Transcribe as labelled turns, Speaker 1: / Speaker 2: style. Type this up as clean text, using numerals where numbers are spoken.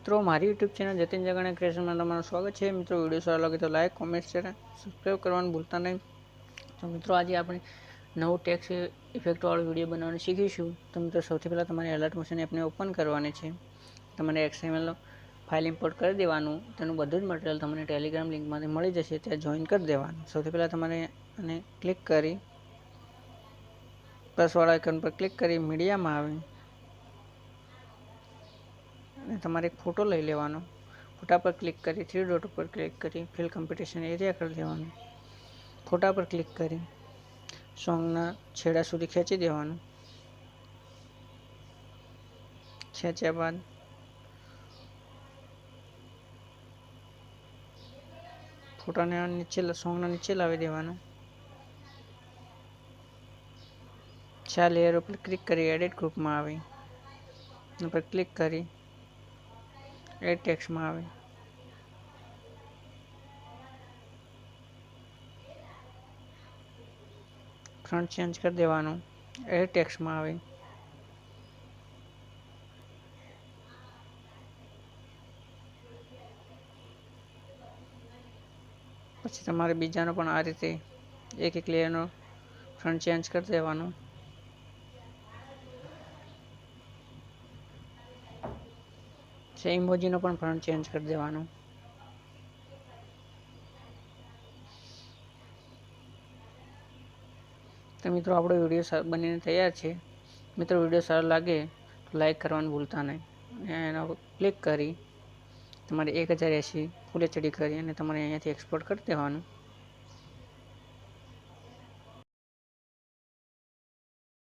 Speaker 1: મિત્રો મારી YouTube channel Jatin Jagana ક્રિએશનમાં તમારું સ્વાગત છે। મિત્રો વિડીયો સારો લાગે તો લાઈક કોમેન્ટ શેર સબસ્ક્રાઈબ કરવાનું ભૂલતા નહીં। તો મિત્રો આજે આપણે નવું ટેક્સ્ટ ઇફેક્ટવાળો વિડીયો બનાવવાનું શીખીશું। તો મિત્રો સૌથી પહેલાં તમારે એલર્ટ મોશન એપને ઓપન કરવાની છે। તમારે XML ફાઇલ ઇમ્પોર્ટ કરી દેવાનું। તેનું બધું જ મટીરિયલ તમને ટેલિગ્રામ લિંકમાંથી મળી જશે, ત્યાં જોઈન કરી દેવાનું। સૌથી પહેલાં તમારે આને ક્લિક કરી પ્લસવાળા આઇકન પર ક્લિક કરી મીડિયામાં આવી અને તમારે એક ફોટો લઈ લેવાનો। ફોટા પર ક્લિક કરી થ્રી ડોટ ઉપર ક્લિક કરી ફિલ કોમ્પિટિશન એરિયા કરી દેવાનું। ફોટા પર ક્લિક કરી સોંગના છેડા સુધી ખેંચી દેવાનું। ખેંચ્યા બાદ ફોટાને નીચે સોંગના નીચે લાવી દેવાનું। ચાર લેયર ઉપર ક્લિક કરી એડિટ ગ્રુપમાં આવી પર ક્લિક કરી એડ ટેક્સ્ટમાં આવે ફ્રન્ટ ચેન્જ કરી દેવાનું। એડ ટેક્સ્ટમાં આવે પછી તમારે બીજાનો પણ આ રીતે એક એક લેયરનો ફ્રન્ટ ચેન્જ કરી દેવાનો। ઇમોજીનો પણ ફ્રન્ટ ચેન્જ કરી દેવાનો। તો મિત્રો આપણો વિડીયો બનીને તૈયાર છે। મિત્રો વિડીયો સારો લાગે તો લાઈક કરવાનું ભૂલતા નહીં। એનો ક્લિક કરી તમારે 1080 ફૂલ HD કરી અને તમારે અહીંયાથી એક્સપોર્ટ કરી દેવાનું।